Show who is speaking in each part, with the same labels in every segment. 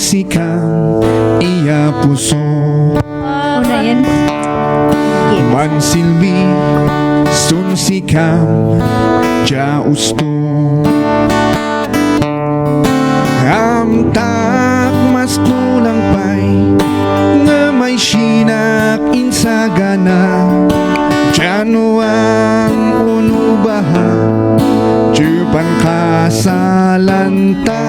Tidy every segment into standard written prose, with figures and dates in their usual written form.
Speaker 1: sikang iya puso
Speaker 2: Una yan.
Speaker 1: mansilbi sun sikang ja usto amtak mas kulang pa'y nga may sinak insagana jano ang unubaha jupan kasalanta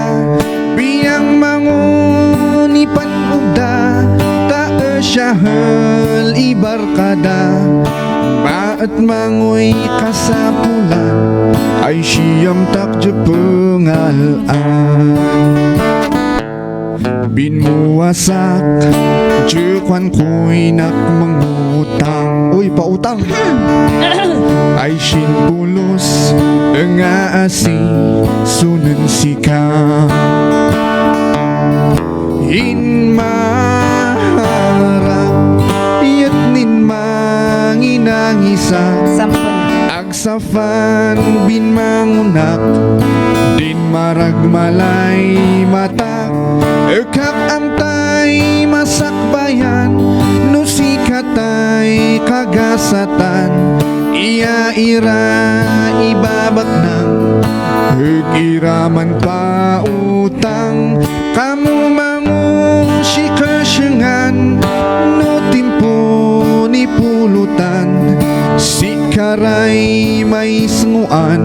Speaker 1: biyang mangunipan ugda tae syahel ibarkada baat mangoy kasapulan ay siyam takje pengalaan binmuwasak jekwan ko'y nak mengutang uy pautang ay sinpulos nga asi sunen sikam in maharap iyat nin manginangisak
Speaker 2: Sampun.
Speaker 1: agsafan bin mangunak din maragmalay matak ekak amtay masakbayan no sikatay kagasatan iya ira ibabak ng hegiraman pa utang kamu mangung sikasyengan no timpo ni pulutan sikaray may senguan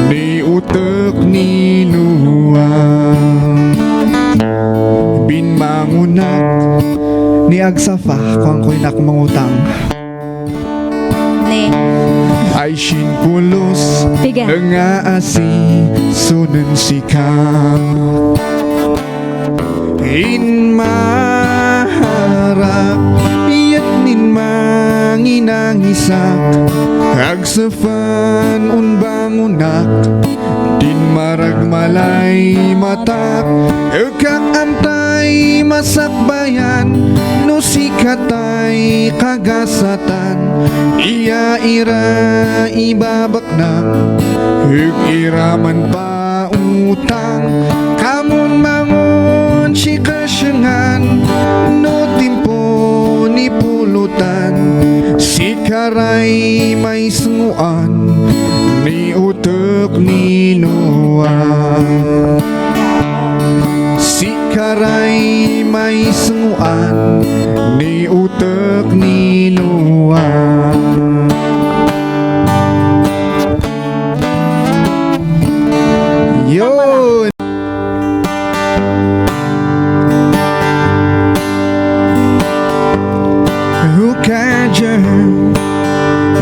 Speaker 1: ni utek ni nuang bin mangunak ni agsafa kung ko'y nak mangutang
Speaker 2: Ne.
Speaker 1: ay sinpulos
Speaker 2: Tiga.
Speaker 1: nga asi sunen sikam in maharap iyat nin manginangisak agsafan unbangunak din maragmalay matak ekak amtay masakbayan no sikatay kagasatan iya ira ibabak ng hegiraman pa utang kamun mangun sikasyengan no timpo ni pulutan sikaray may senguan ni utek ni nuang sikaray may senguan ni utek ni nuang yun hukajan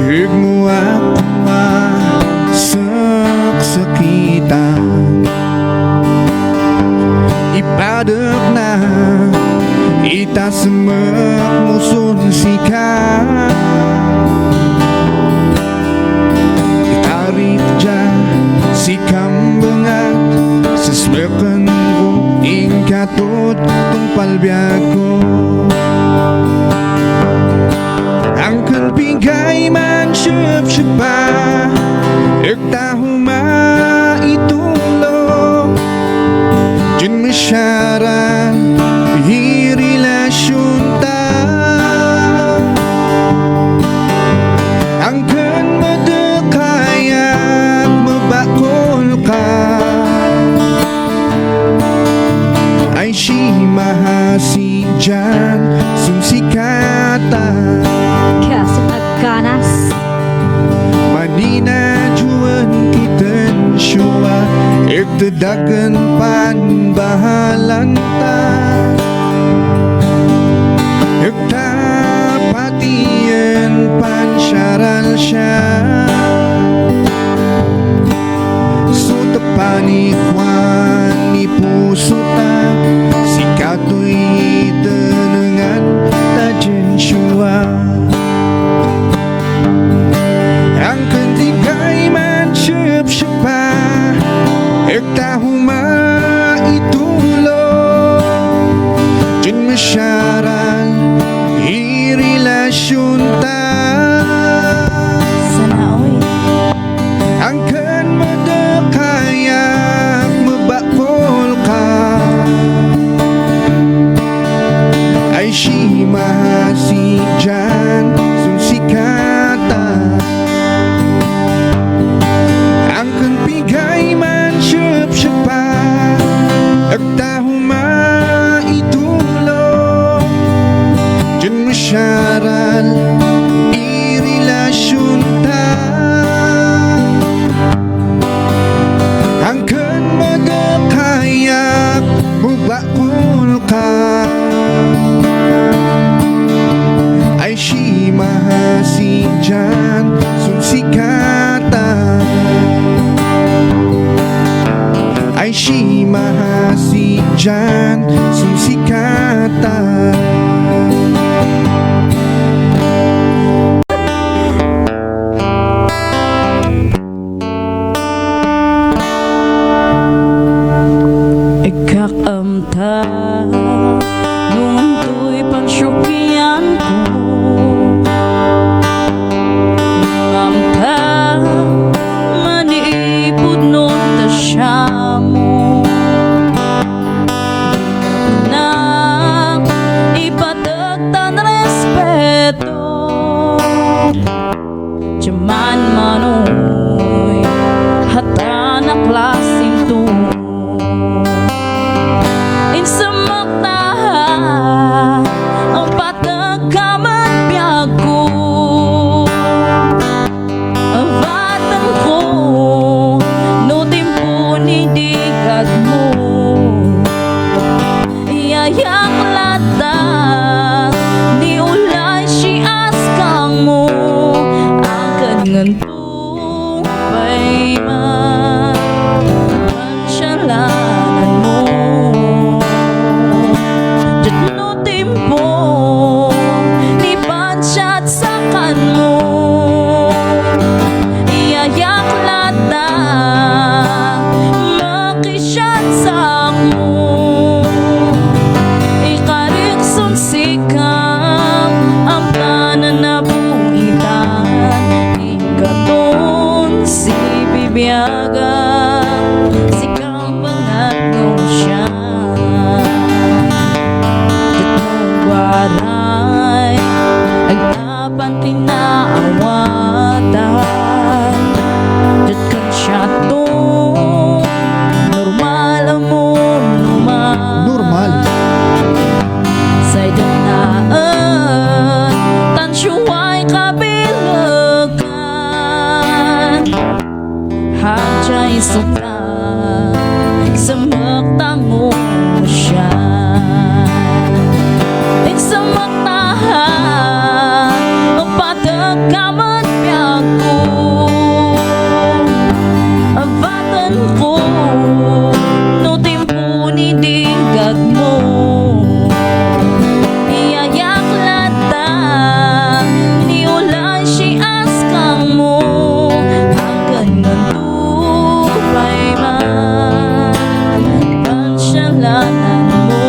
Speaker 1: higmo at masaksakitan ipadak na itasemak musun sikat itarik dyan sikam bangat sesmekan kong ingkatot tong palbiag ko ang kanpigay man syep-syepa Ektahuma itulo Jun masyara Hirelasyon ta Ang kan madekayak Mabakol ka Ay si mahasi dyan Sumsikatan
Speaker 2: Kasi nagkanas.
Speaker 1: Manina juan kitan syua Iktedakan pan bahalanta Ikta patian pan syaral syah Sutepani kwan ni pusuta Sikatoy tenengan tajen syua ang kantigay man syep-syepa Ektahuma itulo Jun masyaran Hirelasyon ta
Speaker 2: Sana oy.
Speaker 1: Ang kan madekayak Mabakol ka syaral irelasyon ta angken magakayak mubakul ka ay si mahasijan sunsikata ay si mahasijan sunsikata
Speaker 3: Ikakamta nung to'y pagsukyan ko Ngamta manipod nun ta siya mo Na ipatagtan respeto Jaman manoy hata na klaseng to ang patagkamat biyag ko ang batang ko no timpo ni digad mo iyayak lata ni ulay si askang mo ang kanngantong payman pansyalanan mo no tempo ni pansat sa kanmo iyayak lata makisyat sa mo ikarik sunsikam ang tanan na buhitan ikaton si bibiyaga sikang pangatong siya waray agnapan pinaawatan Diyot kan siya to normal mo naman
Speaker 1: normal
Speaker 3: sa danaan tansyuay kabilagan hajay suka sa magtango siya sa matahan ang patagkamat biyag ko ang batan ko no timpo ni digad mo iyayak lata ni ulay si askang mo ang ganun tupay man pansyalanan mo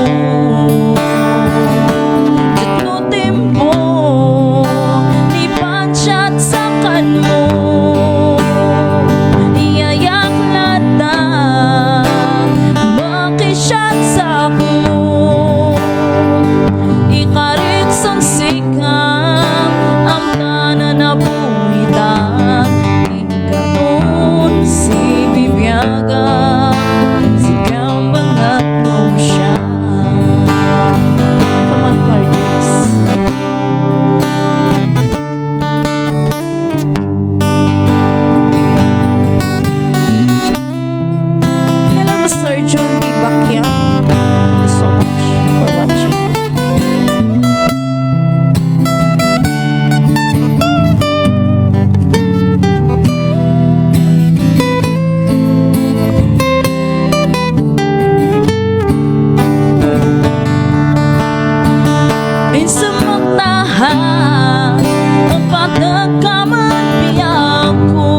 Speaker 3: ang patagkamat biyag ko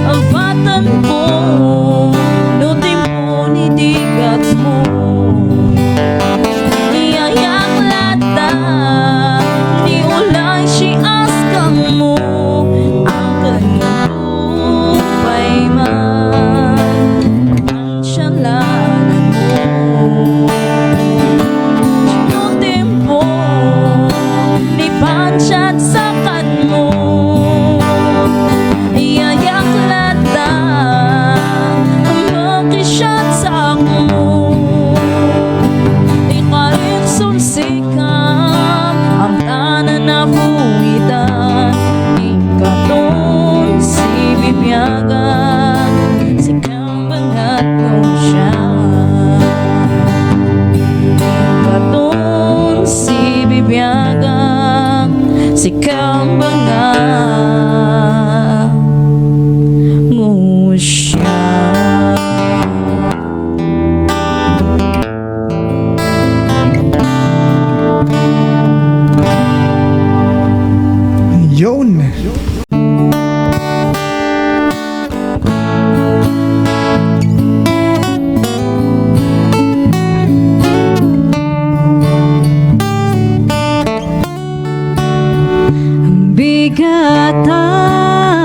Speaker 3: ang batan ko no timpo ni digad mo iyayak lata ni ulay si askang mo ang kanang payman pansyalanan mo no tempo ni pansat sa sikambanga ngusya.
Speaker 1: Yun.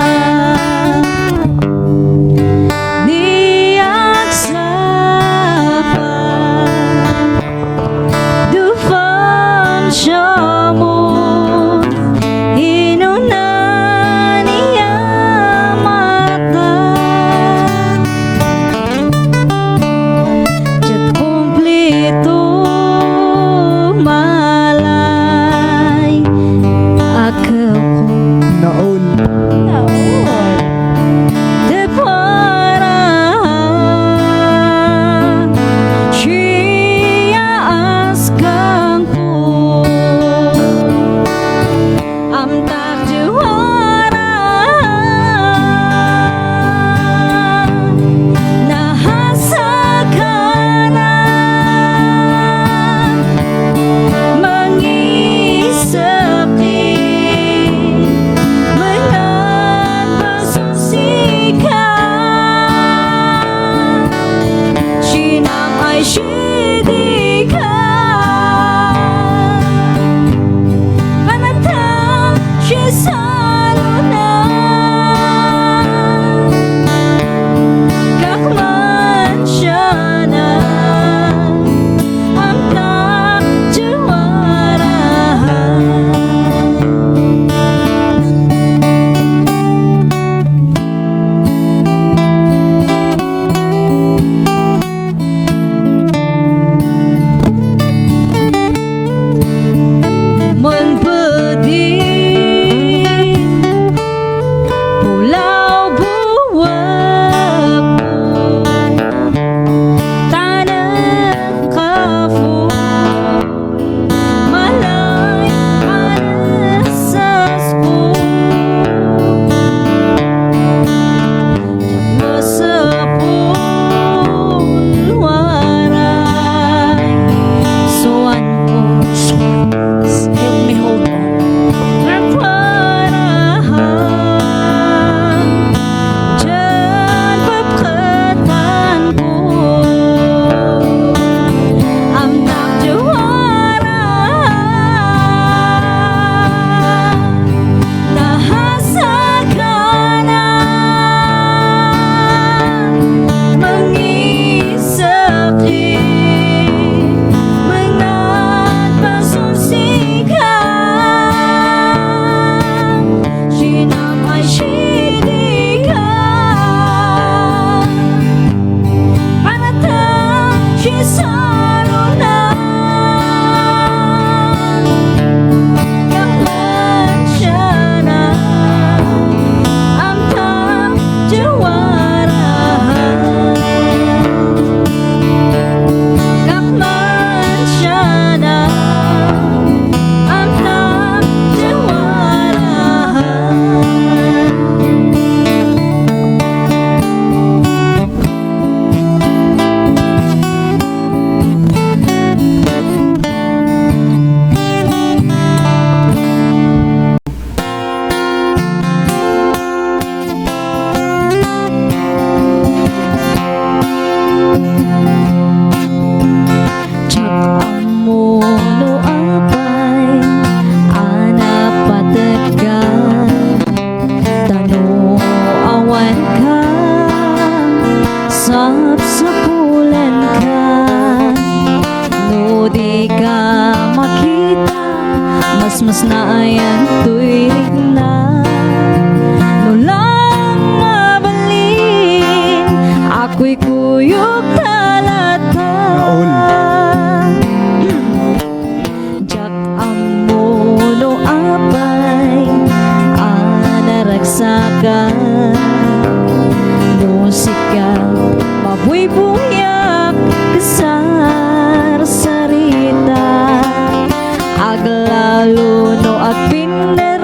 Speaker 3: Bigatan niyak sapa dufan syamu inunan niya mata jet kumplito malay ako
Speaker 1: Naon.
Speaker 3: de para siya askang ko am tak juara nahasakana mangisaki pulau buah tanah kafu malay anasasku masapul waray soan ko. Help me hold on. Mas naayan tuwing na nulang mabalin ako'y kuyog talata jak amo no apay anaragsakan musika mabuy-buyak kasar sarita aglalo no agpinda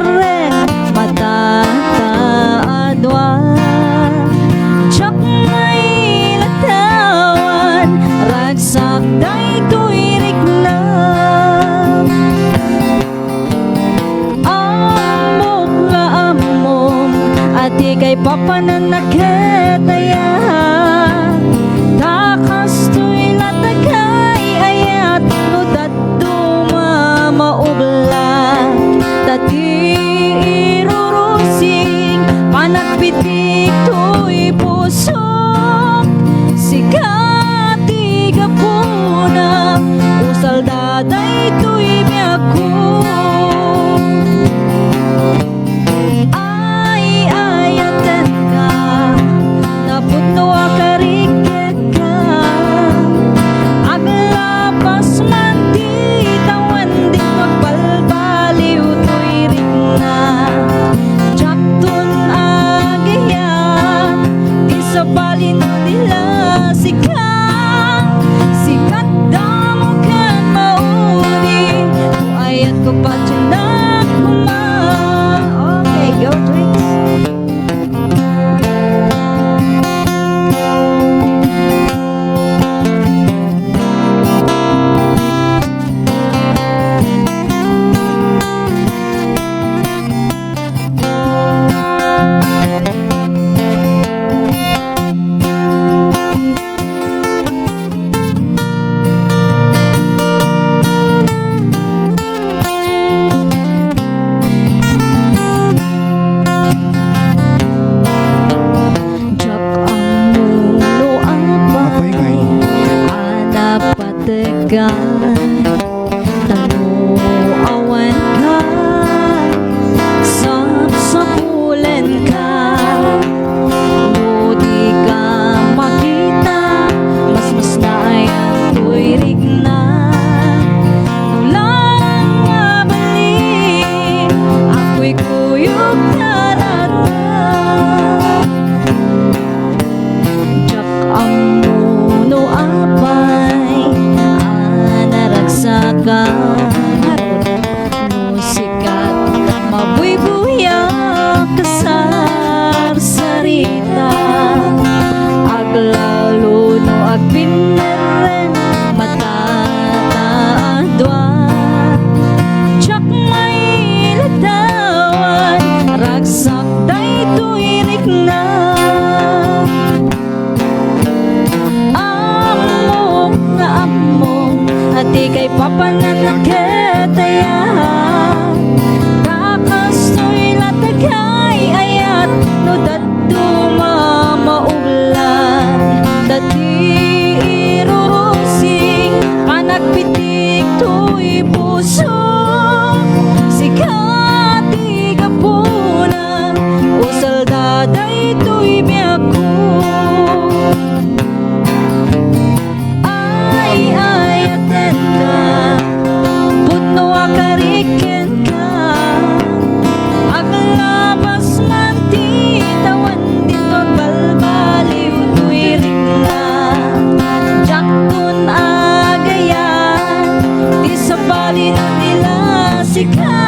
Speaker 3: at ika'y papananaketaya. Takas to'y latagay ayat no daduma maubla. Tati irurusing panagpitik to'y pusok. Sikati gapuna usal daday to'y biyaku. Okay, go Twix. Tanu awan ka, sapsapulan ka. No di ka makita, mas na ay ako'y rigna. Nulang mabalik, ako'y kuyog tarata. Jak amuno apay saka no sikat mabuy-buya kasar sarita. Aglalo no agpineren matataadwa. Tsak may latawan ragsak day tuirik na. Among nga among at ika'y papananaketaya. Takas to'y latagay ayat no daduma maublan. Dati irurusing panagpitik to'y puso. Sikati gapuna usal daday to'y biyaku. Sikat